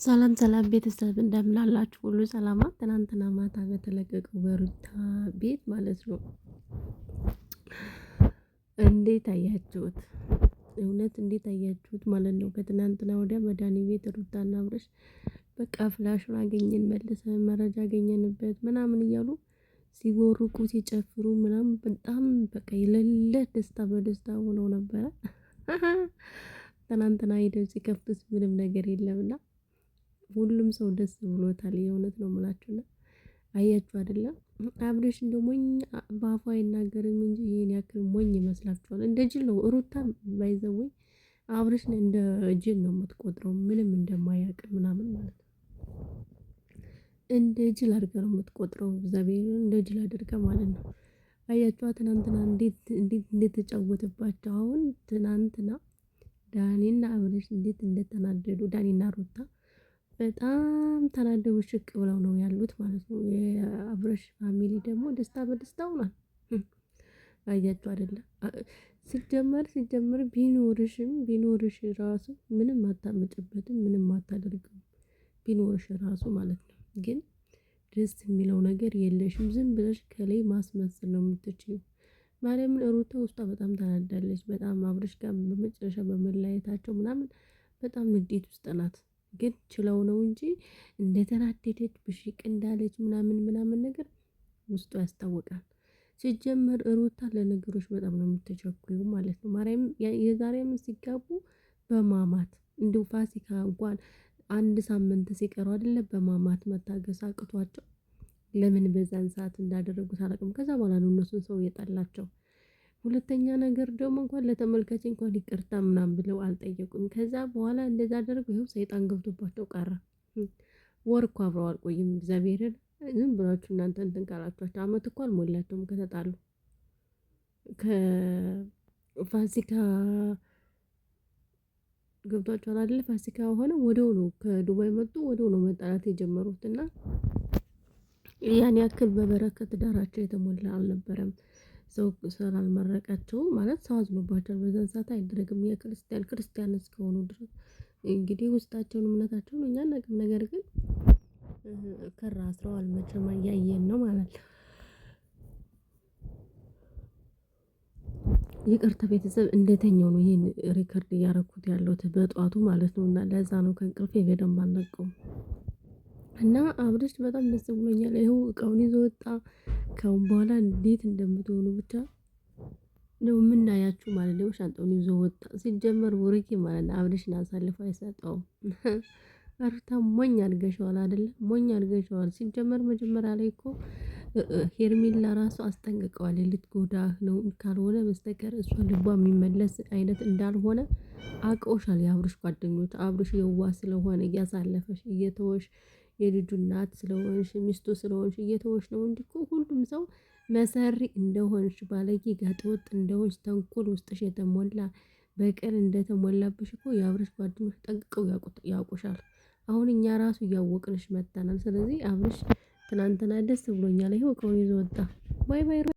ሰላም ሰላም ቤተሰብ እንደምን አላችሁ? ሁሉ ሰላማት። ትናንትና ማታ በተለቀቀው በሩታ ቤት ማለት ነው። እንዴት አያችሁት? እውነት እንዴት አያችሁት ማለት ነው? ከትናንትና ወዲያ በዳኒ ቤት ሩታና አብርሽ በቃ ፍላሹን አገኘን መልሰን መረጃ አገኘንበት ምናምን እያሉ ሲቦርቁ ሲጨፍሩ ምናምን በጣም በቃ የሌለ ደስታ በደስታ ሆነው ነበረ። ትናንትና ሄደው ሲከፍቱት ምንም ነገር የለምና ሁሉም ሰው ደስ ብሎታል። የእውነት ነው የምላችሁና አያችሁ አይደለም አብርሽ እንደ ሞኝ በአፉ አይናገርም እንጂ ይሄን ያክል ሞኝ ይመስላችኋል? እንደ ጅል ነው ሩታ ባይዘው አብርሽን እንደ ጅል ነው የምትቆጥረው፣ ምንም እንደማያውቅ ምናምን ማለት ነው። እንደ ጅል አድርጋ ነው የምትቆጥረው፣ እግዚአብሔርን እንደ ጅል አድርጋ ማለት ነው። አያችኋ ትናንትና እንዴት እንደተጫወተባቸው። አሁን ትናንትና ዳኒና አብርሽ እንዴት እንደተናደዱ ዳኒና ሩታ በጣም ተናደው ሽቅ ብለው ነው ያሉት ማለት ነው። የአብረሽ ፋሚሊ ደግሞ ደስታ በደስታ ሆኗል። አያችሁ አይደለም? ሲጀመር ቢኖርሽ ራሱ ምንም አታመጭበትም፣ ምንም አታደርግም ቢኖርሽ ራሱ ማለት ነው። ግን ደስ የሚለው ነገር የለሽም። ዝም ብለሽ ከላይ ማስመሰል ነው የምትችይው። ማርያምን ሩታ ውስጧ በጣም ተናዳለች። በጣም አብረሽ ጋር በመጨረሻ በመለያየታቸው ምናምን በጣም ንዴት ውስጥ ናት። ግን ችለው ነው እንጂ እንደተናደደች ብሽቅ እንዳለች ምናምን ነገር ውስጡ ያስታውቃል። ሲጀመር ሩታ ለነገሮች በጣም ነው የምትቸኩዩ ማለት ነው። ማርያም የዛሬ አመት ሲጋቡ በማማት እንዲሁ ፋሲካ እንኳን አንድ ሳምንት ሲቀሩ አይደለ በማማት መታገስ አቅቷቸው ለምን በዛን ሰዓት እንዳደረጉት አላውቅም። ከዛ በኋላ ነው እነሱን ሰው የጠላቸው። ሁለተኛ ነገር ደግሞ እንኳን ለተመልካች እንኳን ይቅርታ ምናምን ብለው አልጠየቁም። ከዛ በኋላ እንደዛ አደረገው ይኸው ሰይጣን ገብቶባቸው ቀረ። ወር እኮ አብረው አልቆይም። እግዚአብሔርን ዝም ብላችሁ እናንተ እንትን ካላችኋቸው አመት እኮ አልሞላቸውም ከተጣሉ። ከፋሲካ ገብቷቸዋል አይደለ? ፋሲካ ሆነ ወዲያው ነው ከዱባይ መጡ፣ ወዲያው ነው መጣላት የጀመሩት እና ያን ያክል በበረከት ዳራቸው የተሞላ አልነበረም። ሰው ስላልመረቃቸው ማለት ሰው አዝኖባቸዋል። በዛን ሰዓት አይደረግም። ክርስቲያን እስከሆኑ ድረስ እንግዲህ ውስጣቸውን እምነታቸውን እኛ አናውቅም። ነገር ግን ከራ አስረዋል መቼም እያየን ነው ማለት ነው። ይቅርታ ቤተሰብ እንደተኛው ነው ይሄን ሪከርድ እያረኩት ያለሁት በጧቱ ማለት ነው። እና ለዛ ነው ከእንቅልፌ በደንብ አልነቃውም። እና አብርሽ በጣም ደስ ብሎኛል። ይኸው እቃውን ይዞ ወጣ። ካሁን በኋላ እንዴት እንደምትሆኑ ብቻ ነው የምናያችሁ ማለት ነው። ሻንጣውን ይዞ ወጣ። ሲጀመር ቡሩኬ ማለት ነው አብርሽን አሳልፎ አይሰጠውም። ሩታ ሞኝ አድርገሽዋል አይደለ? ሞኝ አድርገሽዋል። ሲጀመር መጀመሪያ ላይ እኮ ሄርሜላ ራሱ አስጠንቅቀዋል። ልትጎዳህ ነው ካልሆነ በስተቀር እሷ ልቧ የሚመለስ አይነት እንዳልሆነ አውቀውሻል። የአብርሽ ጓደኞች አብርሽ የዋህ ስለሆነ እያሳለፈሽ እየተወሽ የልጁ እናት ስለሆንሽ ሚስቱ ስለሆንሽ እየተወሽ ነው እንጂ እኮ ሁሉም ሰው መሰሪ እንደሆንሽ ባለጌ ጋጠወጥ እንደሆንሽ ተንኮል ውስጥሽ የተሞላ በቀል እንደተሞላብሽ እኮ የአብርሽ ጓደኞች ጠንቅቀው ያውቁሻል። አሁን እኛ ራሱ እያወቅንሽ መጥተናል። ስለዚህ አብርሽ ትናንትና ደስ ብሎኛል። ይኸው እቃውን ይዞ ወጣ። ባይ ባይ።